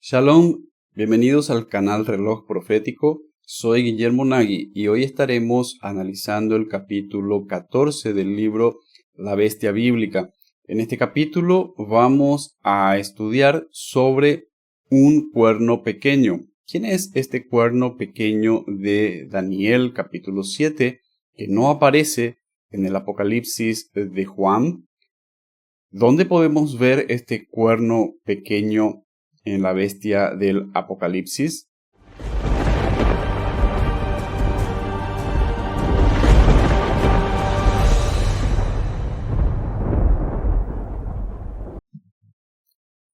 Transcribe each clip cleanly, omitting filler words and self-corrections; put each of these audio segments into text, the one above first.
Shalom, bienvenidos al canal Reloj Profético. Soy Guillermo Nagui y hoy estaremos analizando el capítulo 14 del libro La Bestia Bíblica. En este capítulo vamos a estudiar sobre un cuerno pequeño. ¿Quién es este cuerno pequeño de Daniel capítulo 7 que no aparece en el Apocalipsis de Juan? ¿Dónde podemos ver este cuerno pequeño en la bestia del Apocalipsis?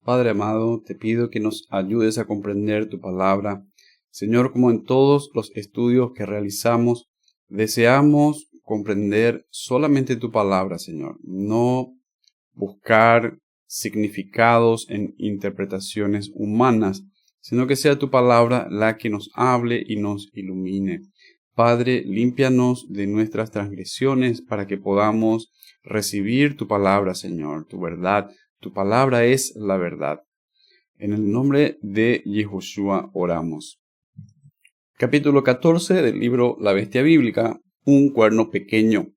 Padre amado, te pido que nos ayudes a comprender tu palabra. Señor, como en todos los estudios que realizamos, deseamos comprender solamente tu palabra, Señor. No buscar significados en interpretaciones humanas, sino que sea tu palabra la que nos hable y nos ilumine. Padre, límpianos de nuestras transgresiones para que podamos recibir tu palabra, Señor, tu verdad. Tu palabra es la verdad. En el nombre de Yehoshua oramos. Capítulo 14 del libro La Bestia Bíblica, un cuerno pequeño.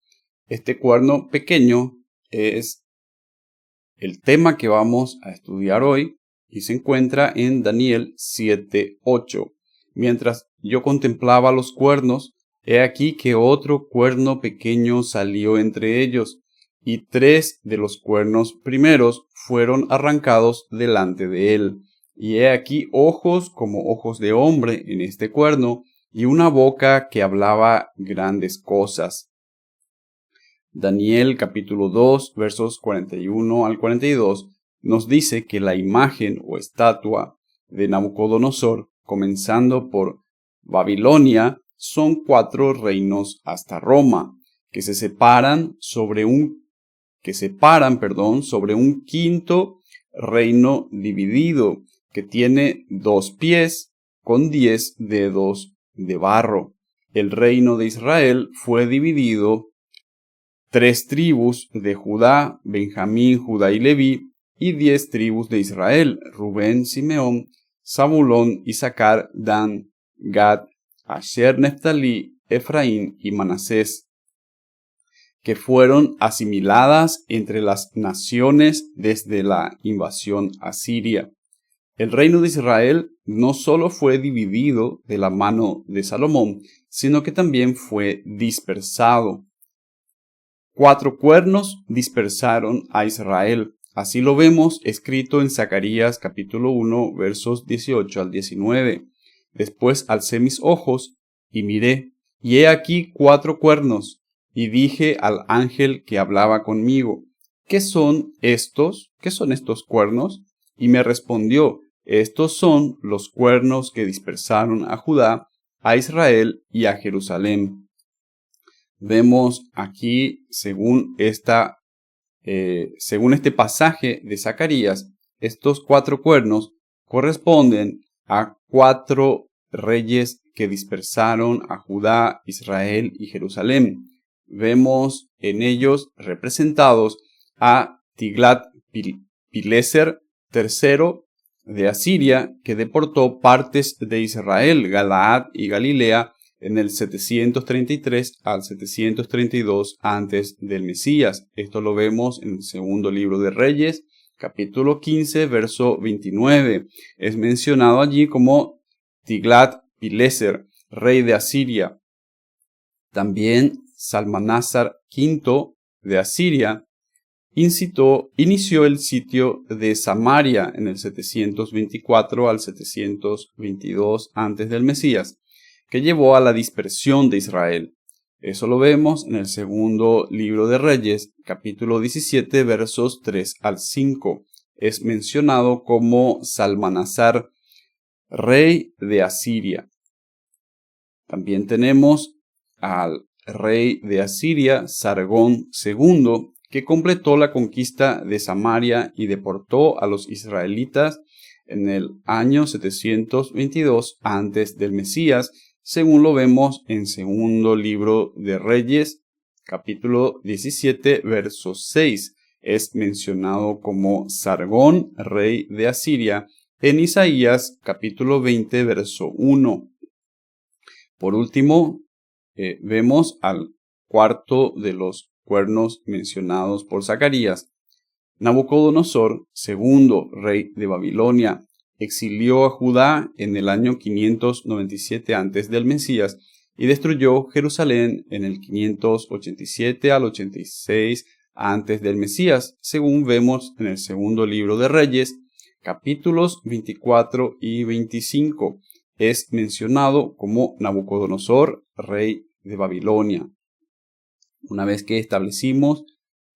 Este cuerno pequeño es el tema que vamos a estudiar hoy y se encuentra en Daniel 7:8. Mientras yo contemplaba los cuernos, he aquí que otro cuerno pequeño salió entre ellos, y 3 de los cuernos primeros fueron arrancados delante de él. Y he aquí ojos como ojos de hombre en este cuerno, y una boca que hablaba grandes cosas. Daniel capítulo 2 versos 41 al 42 nos dice que la imagen o estatua de Nabucodonosor, comenzando por Babilonia, son 4 reinos hasta Roma, que separan sobre un quinto reino dividido, que tiene 2 pies con 10 dedos de barro. El reino de Israel fue dividido 3 tribus de Judá, Benjamín, Judá y Leví, y 10 tribus de Israel, Rubén, Simeón, Zabulón, Isaacar, Dan, Gad, Asher, Neftalí, Efraín y Manasés, que fueron asimiladas entre las naciones desde la invasión asiria. El reino de Israel no solo fue dividido de la mano de Salomón, sino que también fue dispersado. 4 cuernos dispersaron a Israel. Así lo vemos escrito en Zacarías capítulo 1 versos 18 al 19. Después alcé mis ojos y miré, y he aquí 4 cuernos, y dije al ángel que hablaba conmigo, ¿qué son estos? ¿Qué son estos cuernos? Y me respondió, estos son los cuernos que dispersaron a Judá, a Israel y a Jerusalén. Vemos aquí, según este pasaje de Zacarías, estos 4 cuernos corresponden a 4 reyes que dispersaron a Judá, Israel y Jerusalén. Vemos en ellos representados a Tiglat-Pileser III de Asiria, que deportó partes de Israel, Galaad y Galilea, en el 733 al 732 antes del Mesías. Esto lo vemos en el segundo libro de Reyes, capítulo 15, verso 29. Es mencionado allí como Tiglat-Pileser, rey de Asiria. También Salmanásar V de Asiria inició el sitio de Samaria en el 724 al 722 antes del Mesías, que llevó a la dispersión de Israel. Eso lo vemos en el segundo libro de Reyes, capítulo 17, versos 3 al 5. Es mencionado como Salmanásar, rey de Asiria. También tenemos al rey de Asiria, Sargón II, que completó la conquista de Samaria y deportó a los israelitas en el año 722 antes del Mesías, según lo vemos en segundo libro de Reyes, capítulo 17, verso 6. Es mencionado como Sargón, rey de Asiria, en Isaías capítulo 20, verso 1. Por último, vemos al cuarto de los cuernos mencionados por Zacarías. Nabucodonosor, segundo rey de Babilonia, exilió a Judá en el año 597 antes del Mesías y destruyó Jerusalén en el 587 al 86 antes del Mesías, según vemos en el segundo libro de Reyes, capítulos 24 y 25. Es mencionado como Nabucodonosor, rey de Babilonia. Una vez que establecimos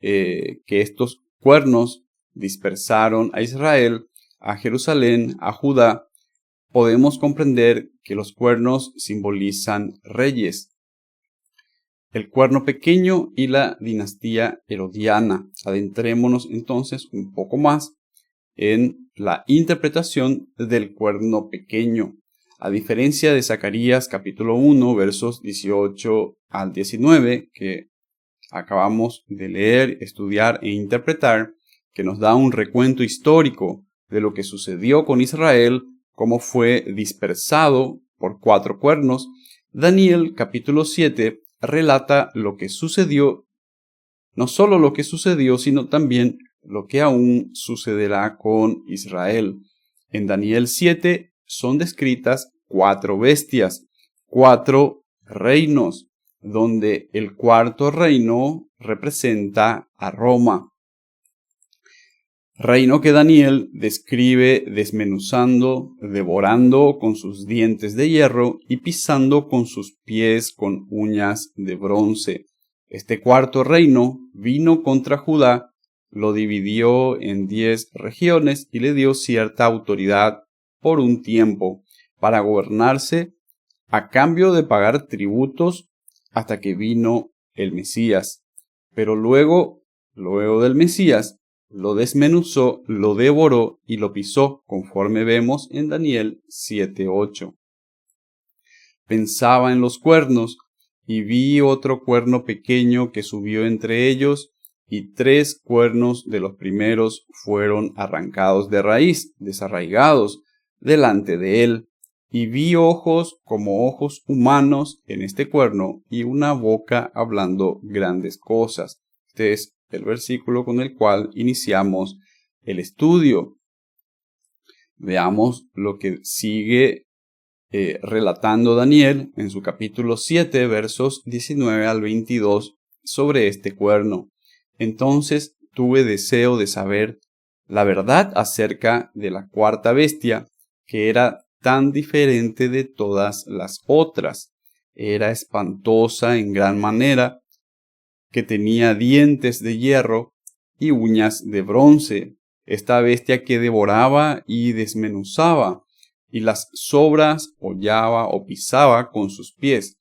que estos cuernos dispersaron a Israel, a Jerusalén, a Judá, podemos comprender que los cuernos simbolizan reyes. El cuerno pequeño y la dinastía herodiana. Adentrémonos entonces un poco más en la interpretación del cuerno pequeño. A diferencia de Zacarías capítulo 1, versos 18 al 19, que acabamos de leer, estudiar e interpretar, que nos da un recuento histórico de lo que sucedió con Israel, cómo fue dispersado por 4 cuernos, Daniel capítulo 7 relata lo que sucedió, no solo lo que sucedió, sino también lo que aún sucederá con Israel. En Daniel 7 son descritas 4 bestias, 4 reinos, donde el cuarto reino representa a Roma. Reino que Daniel describe desmenuzando, devorando con sus dientes de hierro y pisando con sus pies con uñas de bronce. Este cuarto reino vino contra Judá, lo dividió en 10 regiones y le dio cierta autoridad por un tiempo para gobernarse a cambio de pagar tributos hasta que vino el Mesías. Pero luego del Mesías, lo desmenuzó, lo devoró y lo pisó, conforme vemos en Daniel 7:8. Pensaba en los cuernos, y vi otro cuerno pequeño que subió entre ellos, y 3 cuernos de los primeros fueron arrancados de raíz, desarraigados, delante de él. Y vi ojos como ojos humanos en este cuerno, y una boca hablando grandes cosas. Este es el versículo con el cual iniciamos el estudio. Veamos lo que sigue relatando Daniel en su capítulo 7, versos 19 al 22 sobre este cuerno. Entonces tuve deseo de saber la verdad acerca de la cuarta bestia, que era tan diferente de todas las otras. Era espantosa en gran manera, que tenía dientes de hierro y uñas de bronce. Esta bestia que devoraba y desmenuzaba, y las sobras hollaba o pisaba con sus pies.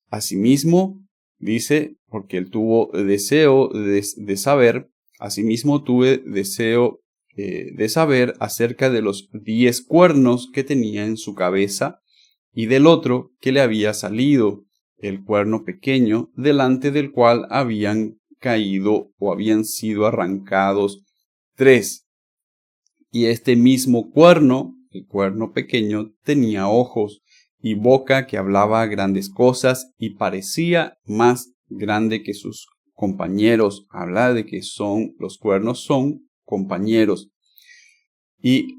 Asimismo, dice, porque él tuvo deseo de saber, asimismo tuve deseo de saber acerca de los 10 cuernos que tenía en su cabeza y del otro que le había salido, el cuerno pequeño, delante del cual habían caído o habían sido arrancados 3. Y este mismo cuerno, el cuerno pequeño, tenía ojos y boca que hablaba grandes cosas y parecía más grande que sus compañeros. Habla de que los cuernos son compañeros. Y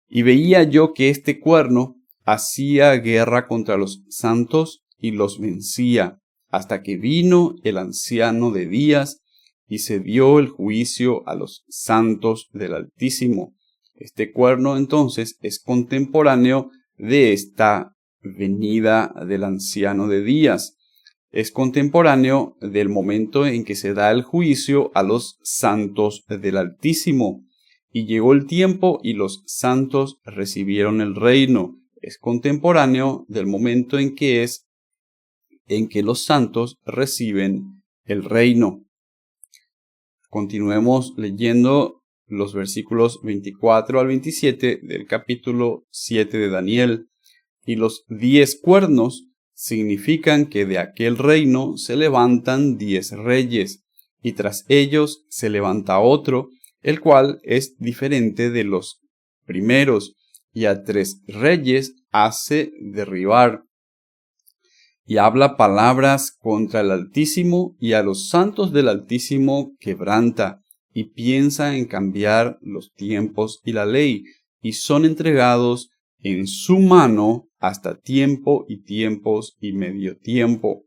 veía yo que este cuerno hacía guerra contra los santos y los vencía, hasta que vino el anciano de días y se dio el juicio a los santos del Altísimo. Este cuerno entonces es contemporáneo de esta venida del anciano de días. Es contemporáneo del momento en que se da el juicio a los santos del Altísimo. Y llegó el tiempo y los santos recibieron el reino. Es contemporáneo del momento en que los santos reciben el reino. Continuemos leyendo los versículos 24 al 27 del capítulo 7 de Daniel. Y los 10 cuernos significan que de aquel reino se levantan 10 reyes, y tras ellos se levanta otro, el cual es diferente de los primeros, y a 3 reyes hace derribar. Y habla palabras contra el Altísimo, y a los santos del Altísimo quebranta, y piensa en cambiar los tiempos y la ley, y son entregados en su mano hasta tiempo y tiempos y medio tiempo.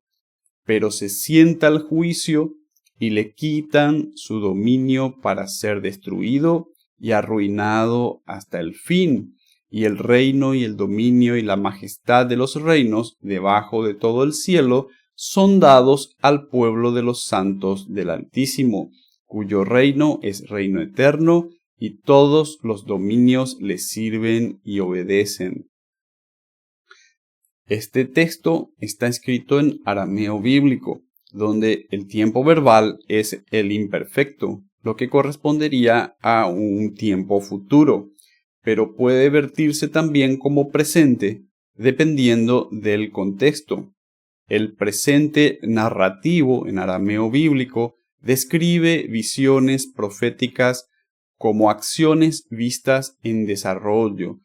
Pero se sienta al juicio y le quitan su dominio para ser destruido y arruinado hasta el fin. Y el reino y el dominio y la majestad de los reinos debajo de todo el cielo son dados al pueblo de los santos del Altísimo, cuyo reino es reino eterno, y todos los dominios le sirven y obedecen. Este texto está escrito en arameo bíblico, donde el tiempo verbal es el imperfecto, lo que correspondería a un tiempo futuro, pero puede vertirse también como presente, dependiendo del contexto. El presente narrativo en arameo bíblico describe visiones proféticas como acciones vistas en desarrollo,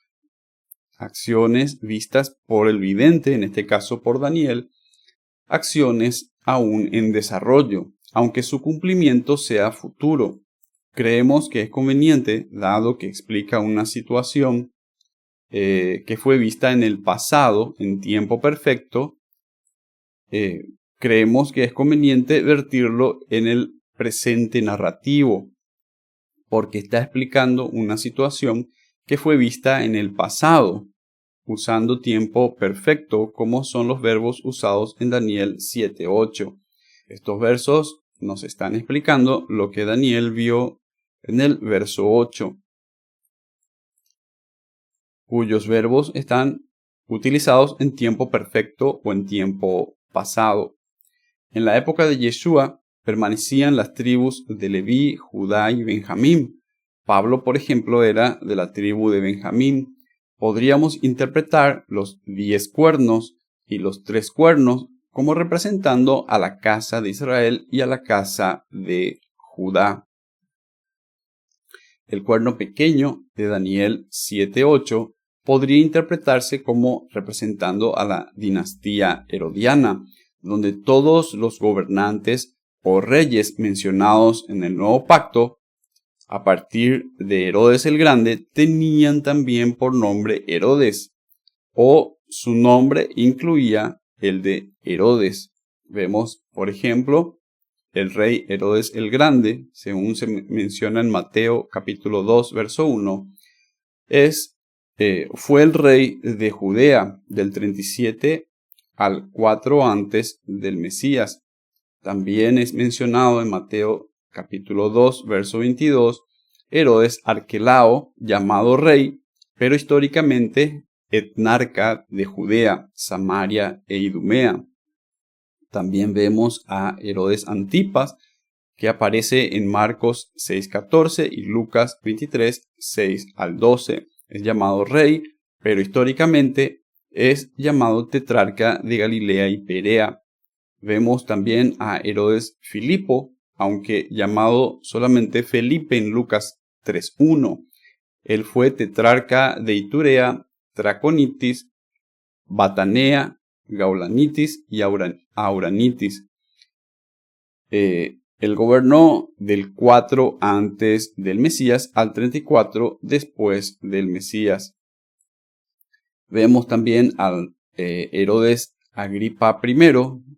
acciones vistas por el vidente, en este caso por Daniel, acciones aún en desarrollo, aunque su cumplimiento sea futuro. Creemos que es conveniente, dado que explica una situación que fue vista en el pasado, en tiempo perfecto, creemos que es conveniente vertirlo en el presente narrativo, porque está explicando una situación que fue vista en el pasado, usando tiempo perfecto, como son los verbos usados en Daniel 7:8. Estos versos nos están explicando lo que Daniel vio en el verso 8, cuyos verbos están utilizados en tiempo perfecto o en tiempo pasado. En la época de Yeshua permanecían las tribus de Leví, Judá y Benjamín. Pablo, por ejemplo, era de la tribu de Benjamín. Podríamos interpretar los 10 cuernos y los 3 cuernos como representando a la casa de Israel y a la casa de Judá. El cuerno pequeño de Daniel 7:8 podría interpretarse como representando a la dinastía herodiana, donde todos los gobernantes o reyes mencionados en el Nuevo Pacto, a partir de Herodes el Grande, tenían también por nombre Herodes, o su nombre incluía el de Herodes. Vemos, por ejemplo, el rey Herodes el Grande, según se menciona en Mateo capítulo 2, verso 1, fue el rey de Judea del 37 al 4 antes del Mesías. También es mencionado en Mateo capítulo 2, verso 22, Herodes Arquelao, llamado rey, pero históricamente etnarca de Judea, Samaria e Idumea. También vemos a Herodes Antipas, que aparece en Marcos 6:14 y Lucas 23, 6 al 12. Es llamado rey, pero históricamente es llamado tetrarca de Galilea y Perea. Vemos también a Herodes Filipo, aunque llamado solamente Felipe en Lucas 3:1. Él fue tetrarca de Iturea, Traconitis, Batanea, Gaulanitis y Auranitis. Él gobernó del 4 antes del Mesías al 34 después del Mesías. Vemos también al Herodes Agripa I,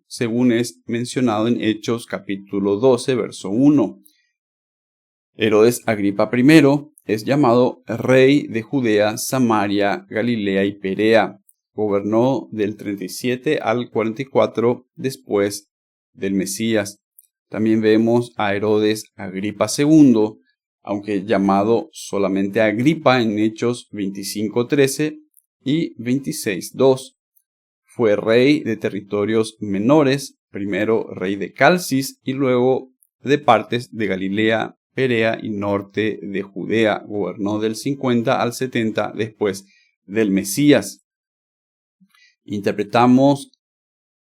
según es mencionado en Hechos capítulo 12, verso 1. Herodes Agripa I es llamado rey de Judea, Samaria, Galilea y Perea. Gobernó del 37 al 44 después del Mesías. También vemos a Herodes Agripa II, aunque llamado solamente Agripa en Hechos 25:13 y 26:2. Fue rey de territorios menores, primero rey de Calcis y luego de partes de Galilea, Perea y norte de Judea. Gobernó del 50 al 70 después del Mesías. Interpretamos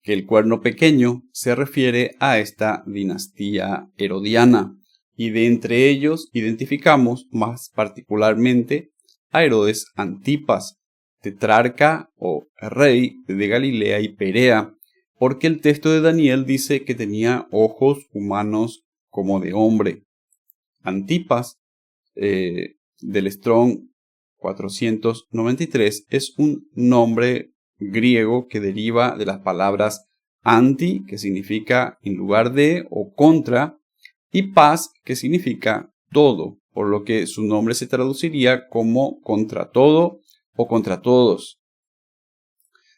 que el cuerno pequeño se refiere a esta dinastía herodiana, y de entre ellos identificamos más particularmente a Herodes Antipas, tetrarca o rey de Galilea y Perea, porque el texto de Daniel dice que tenía ojos humanos como de hombre. Antipas, del Strong 493, es un nombre griego que deriva de las palabras anti, que significa en lugar de o contra, y pas, que significa todo, por lo que su nombre se traduciría como contra todo o contra todos.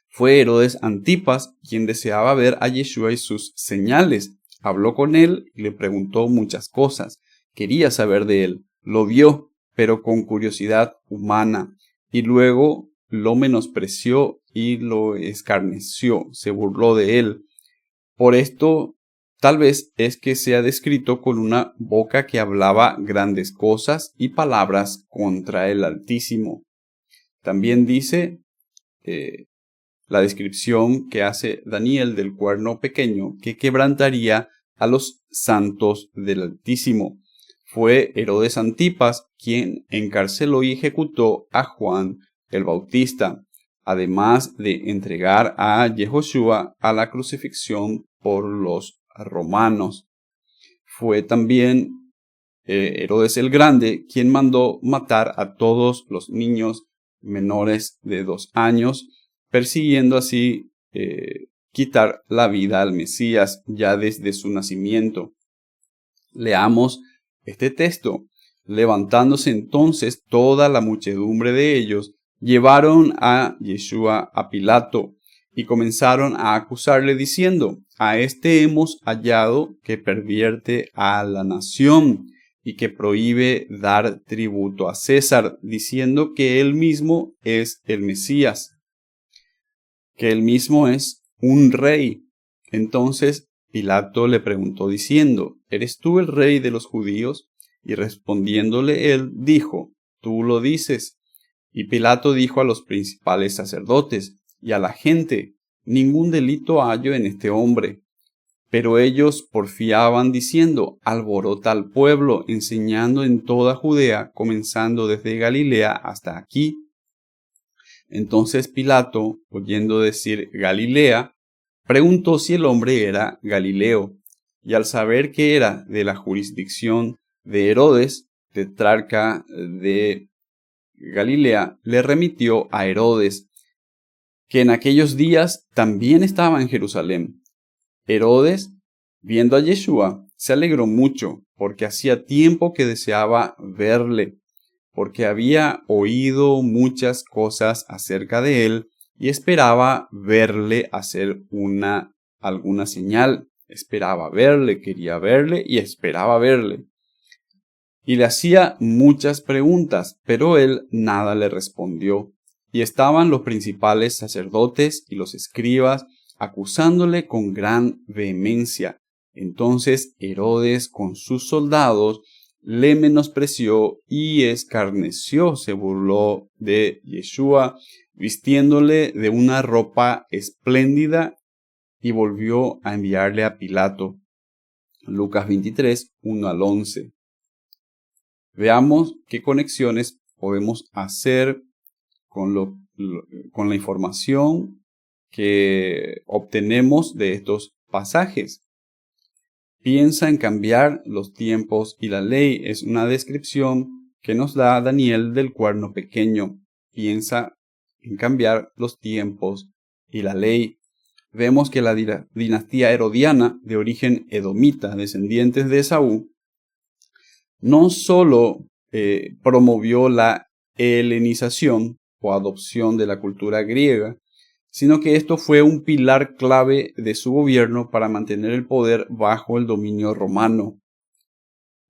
Fue Herodes Antipas quien deseaba ver a Yeshua y sus señales. Habló con él y le preguntó muchas cosas. Quería saber de él. Lo vio, pero con curiosidad humana, y luego lo menospreció y lo escarneció, se burló de él. Por esto, tal vez es que sea descrito con una boca que hablaba grandes cosas y palabras contra el Altísimo. También dice la descripción que hace Daniel del cuerno pequeño, que quebrantaría a los santos del Altísimo. Fue Herodes Antipas quien encarceló y ejecutó a Juan el Bautista, además de entregar a Yehoshua a la crucifixión por los romanos. Fue también Herodes el Grande quien mandó matar a todos los niños menores de 2 años, persiguiendo así quitar la vida al Mesías ya desde su nacimiento. Leamos este texto. Levantándose entonces toda la muchedumbre de ellos, llevaron a Yeshua a Pilato y comenzaron a acusarle diciendo: a este hemos hallado que pervierte a la nación y que prohíbe dar tributo a César, diciendo que él mismo es el Mesías, que él mismo es un rey. Entonces Pilato le preguntó diciendo: ¿eres tú el rey de los judíos? Y respondiéndole él, dijo: tú lo dices. Y Pilato dijo a los principales sacerdotes y a la gente: ningún delito hallo en este hombre. Pero ellos porfiaban diciendo: alborota al pueblo, enseñando en toda Judea, comenzando desde Galilea hasta aquí. Entonces Pilato, oyendo decir Galilea, preguntó si el hombre era Galileo, y al saber que era de la jurisdicción de Herodes, tetrarca de Galilea, le remitió a Herodes, que en aquellos días también estaba en Jerusalén. Herodes, viendo a Yeshua, se alegró mucho, porque hacía tiempo que deseaba verle, porque había oído muchas cosas acerca de él y esperaba verle hacer alguna señal. Esperaba verle, quería verle y esperaba verle. Y le hacía muchas preguntas, pero él nada le respondió. Y estaban los principales sacerdotes y los escribas acusándole con gran vehemencia. Entonces Herodes con sus soldados le menospreció y escarneció, se burló de Yeshua, vistiéndole de una ropa espléndida, y volvió a enviarle a Pilato. Lucas 23, 1 al 11. Veamos qué conexiones podemos hacer con la información que obtenemos de estos pasajes. Piensa en cambiar los tiempos y la ley. Es una descripción que nos da Daniel del cuerno pequeño. Piensa en cambiar los tiempos y la ley. Vemos que la dinastía herodiana, de origen edomita, descendientes de Esaú, no solo promovió la helenización o adopción de la cultura griega, sino que esto fue un pilar clave de su gobierno para mantener el poder bajo el dominio romano.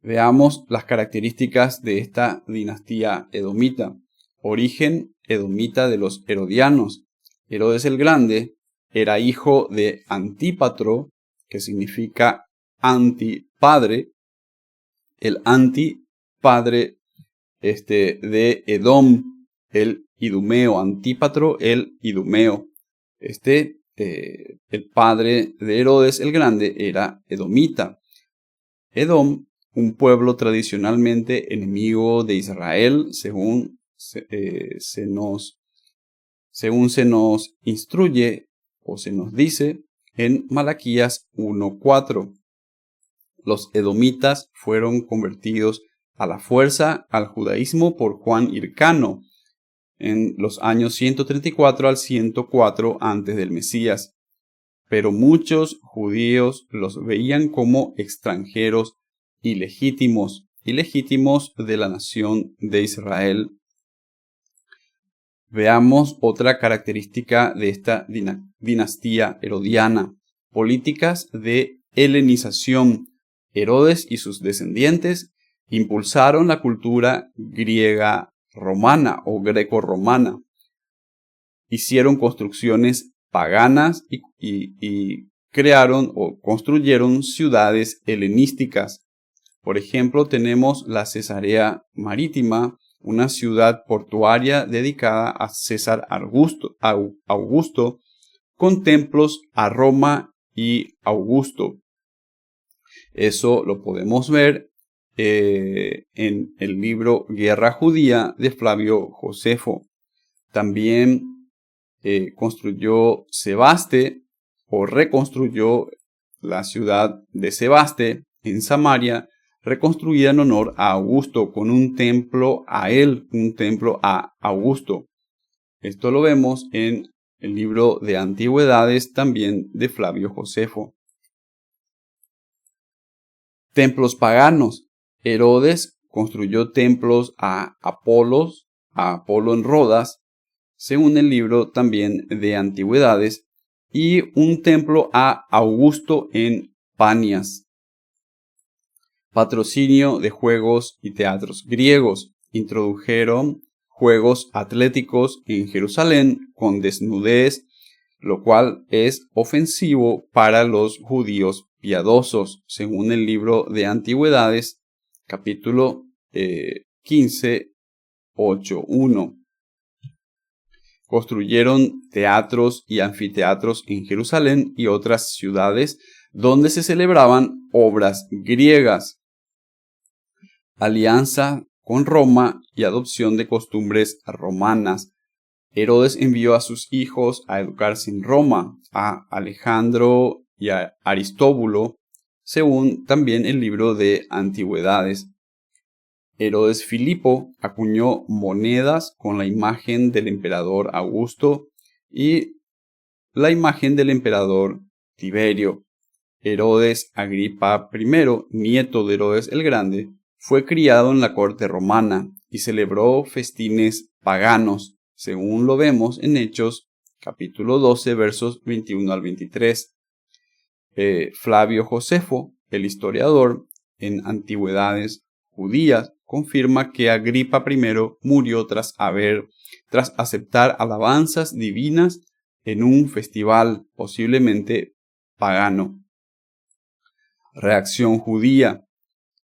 Veamos las características de esta dinastía edomita. Origen edomita de los herodianos. Herodes el Grande era hijo de Antípatro, que significa antipadre. El antipadre de Edom, el idumeo. Antípatro, el idumeo. El padre de Herodes el Grande era edomita. Edom, un pueblo tradicionalmente enemigo de Israel, según según se nos instruye o se nos dice en Malaquías 1:4. Los edomitas fueron convertidos a la fuerza al judaísmo por Juan Hircano en los años 134 al 104 antes del Mesías. Pero muchos judíos los veían como extranjeros ilegítimos de la nación de Israel. Veamos otra característica de esta dinastía herodiana: políticas de helenización. Herodes y sus descendientes impulsaron la cultura griega romana o greco-romana. Hicieron construcciones paganas y crearon o construyeron ciudades helenísticas. Por ejemplo, tenemos la Cesarea Marítima, una ciudad portuaria dedicada a César Augusto, con templos a Roma y Augusto. Eso lo podemos ver en el libro Guerra Judía de Flavio Josefo. También construyó Sebaste o reconstruyó la ciudad de Sebaste en Samaria, reconstruida en honor a Augusto, con un templo a él, un templo a Augusto. Esto lo vemos en el libro de Antigüedades también de Flavio Josefo. Templos paganos. Herodes construyó templos a Apolo en Rodas, según el libro también de Antigüedades, y un templo a Augusto en Panias. Patrocinio de juegos y teatros griegos. Introdujeron juegos atléticos en Jerusalén con desnudez, lo cual es ofensivo para los judíos piadosos, según el libro de Antigüedades, capítulo 15, 8:1. Construyeron teatros y anfiteatros en Jerusalén y otras ciudades donde se celebraban obras griegas. Alianza con Roma y adopción de costumbres romanas. Herodes envió a sus hijos a educarse en Roma, a Alejandro y a Aristóbulo, según también el libro de Antigüedades. Herodes Filipo acuñó monedas con la imagen del emperador Augusto y la imagen del emperador Tiberio. Herodes Agripa I, nieto de Herodes el Grande, fue criado en la corte romana y celebró festines paganos, según lo vemos en Hechos, capítulo 12, versos 21 al 23. Flavio Josefo, el historiador, en Antigüedades Judías, confirma que Agripa I murió tras aceptar alabanzas divinas en un festival posiblemente pagano. Reacción judía.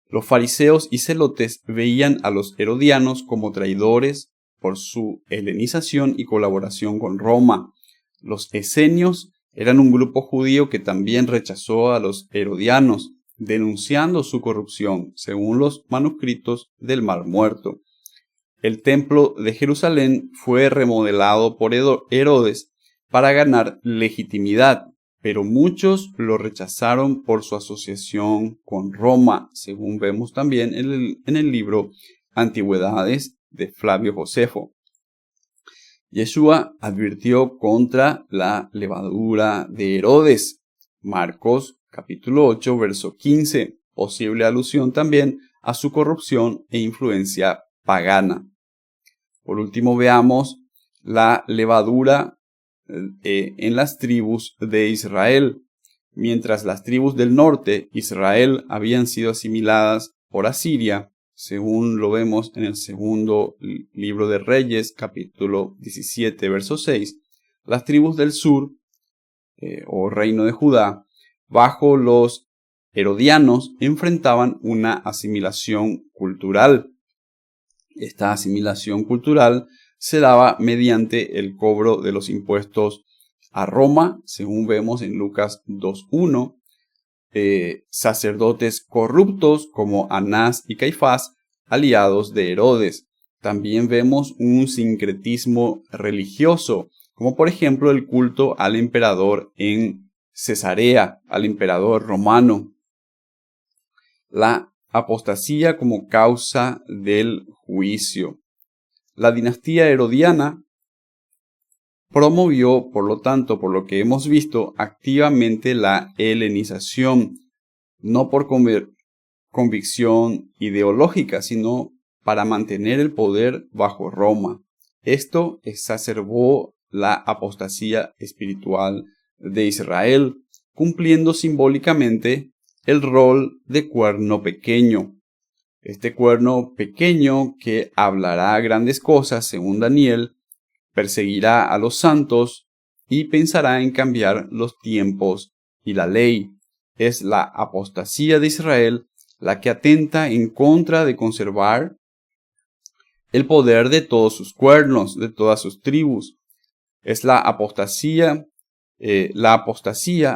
Los fariseos y celotes veían a los herodianos como traidores por su helenización y colaboración con Roma. Los esenios eran un grupo judío que también rechazó a los herodianos, denunciando su corrupción, según los manuscritos del Mar Muerto. El templo de Jerusalén fue remodelado por Herodes para ganar legitimidad, pero muchos lo rechazaron por su asociación con Roma, según vemos también en el libro Antigüedades de Flavio Josefo. Yeshua advirtió contra la levadura de Herodes. Marcos capítulo 8, verso 15, posible alusión también a su corrupción e influencia pagana. Por último, veamos la levadura en las tribus de Israel. Mientras las tribus del norte, Israel, habían sido asimiladas por Asiria, según lo vemos en el segundo libro de Reyes, capítulo 17, verso 6, las tribus del sur, o reino de Judá, bajo los herodianos, enfrentaban una asimilación cultural. Esta asimilación cultural se daba mediante el cobro de los impuestos a Roma, según vemos en Lucas 2:1, sacerdotes corruptos como Anás y Caifás, aliados de Herodes, también vemos un sincretismo religioso, como por ejemplo el culto al emperador en Cesarea, al emperador romano. La apostasía como causa del juicio. La dinastía herodiana promovió, por lo tanto, por lo que hemos visto, activamente la helenización, no por convicción ideológica, sino para mantener el poder bajo Roma. Esto exacerbó la apostasía espiritual de Israel, cumpliendo simbólicamente el rol de cuerno pequeño. Este cuerno pequeño que hablará grandes cosas, según Daniel, perseguirá a los santos y pensará en cambiar los tiempos y la ley. Es la apostasía de Israel la que atenta en contra de conservar el poder de todos sus cuernos, de todas sus tribus. Es la apostasía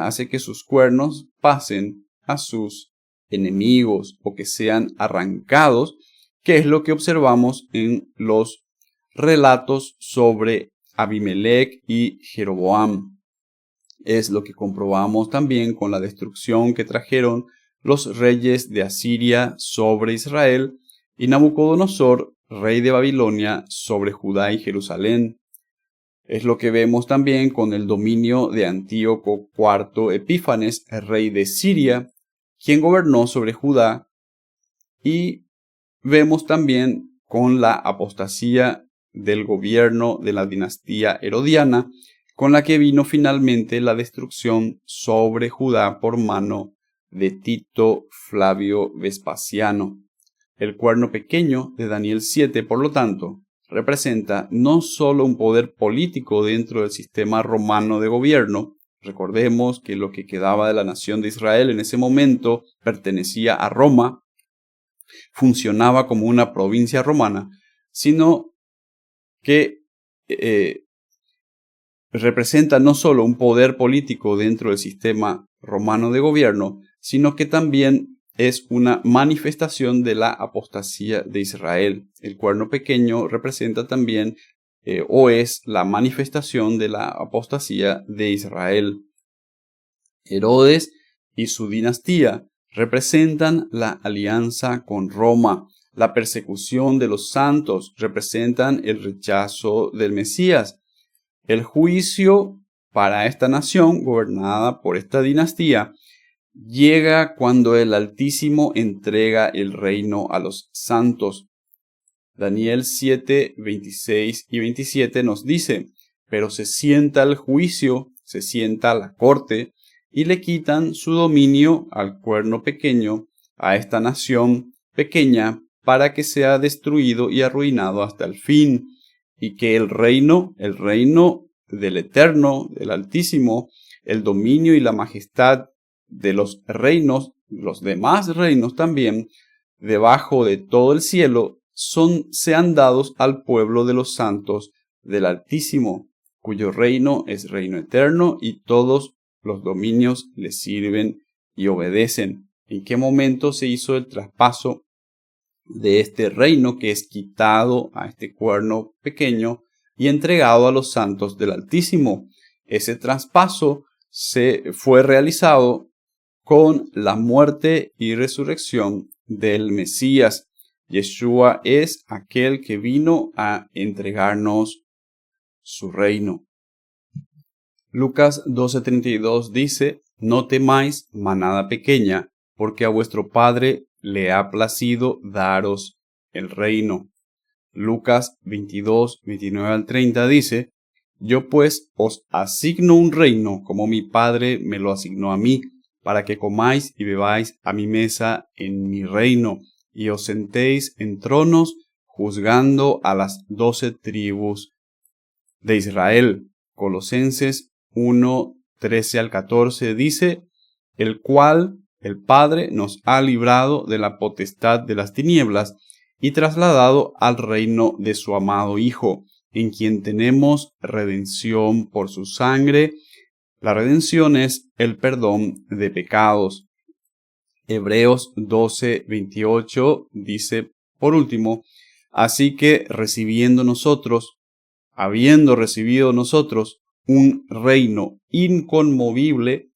hace que sus cuernos pasen a sus enemigos o que sean arrancados, que es lo que observamos en los relatos sobre Abimelech y Jeroboam. Es lo que comprobamos también con la destrucción que trajeron los reyes de Asiria sobre Israel y Nabucodonosor, rey de Babilonia, sobre Judá y Jerusalén. Es lo que vemos también con el dominio de Antíoco IV Epífanes, rey de Siria, quien gobernó sobre Judá, y vemos también con la apostasía del gobierno de la dinastía herodiana, con la que vino finalmente la destrucción sobre Judá por mano de Tito Flavio Vespasiano. El cuerno pequeño de Daniel 7, por lo tanto, representa no solo un poder político dentro del sistema romano de gobierno. Recordemos que lo que quedaba de la nación de Israel en ese momento pertenecía a Roma, funcionaba como una provincia romana, sino que representa no solo un poder político dentro del sistema romano de gobierno, sino que también es una manifestación de la apostasía de Israel. El cuerno pequeño representa también o es la manifestación de la apostasía de Israel. Herodes y su dinastía representan la alianza con Roma. La persecución de los santos representan el rechazo del Mesías. El juicio para esta nación gobernada por esta dinastía llega cuando el Altísimo entrega el reino a los santos. Daniel 7, 26 y 27 nos dice: pero se sienta el juicio, se sienta la corte, y le quitan su dominio al cuerno pequeño, a esta nación pequeña, para que sea destruido y arruinado hasta el fin, y que el reino del Eterno, del Altísimo, el dominio y la majestad de los reinos, los demás reinos también, debajo de todo el cielo, sean dados al pueblo de los santos del Altísimo, cuyo reino es reino eterno y todos los dominios le sirven y obedecen. ¿En qué momento se hizo el traspaso de este reino que es quitado a este cuerno pequeño y entregado a los santos del Altísimo? Ese traspaso fue realizado con la muerte y resurrección del Mesías. Yeshua es aquel que vino a entregarnos su reino. Lucas 12:32 dice: no temáis, manada pequeña, porque a vuestro Padre le ha placido daros el reino. Lucas 22:29 al 30 dice: yo pues os asigno un reino como mi Padre me lo asignó a mí, para que comáis y bebáis a mi mesa en mi reino, y os sentéis en tronos juzgando a las 12 tribus de Israel. Colosenses 1, 13 al 14 dice: el cual el Padre nos ha librado de la potestad de las tinieblas y trasladado al reino de su amado Hijo, en quien tenemos redención por su sangre. La redención es el perdón de pecados. Hebreos 12:28 dice, por último: Así que habiendo recibido nosotros un reino inconmovible,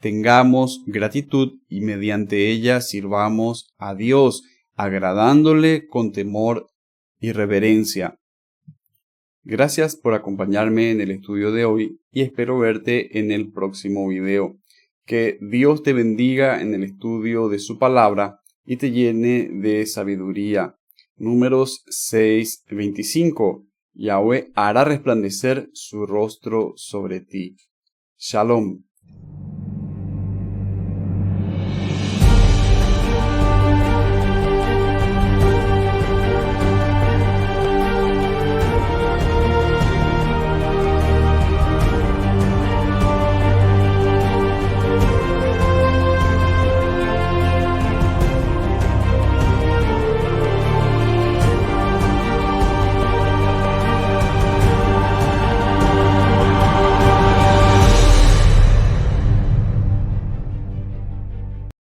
tengamos gratitud y mediante ella sirvamos a Dios, agradándole con temor y reverencia. Gracias por acompañarme en el estudio de hoy y espero verte en el próximo video. Que Dios te bendiga en el estudio de su palabra y te llene de sabiduría. Números 6:25. Yahweh hará resplandecer su rostro sobre ti. Shalom.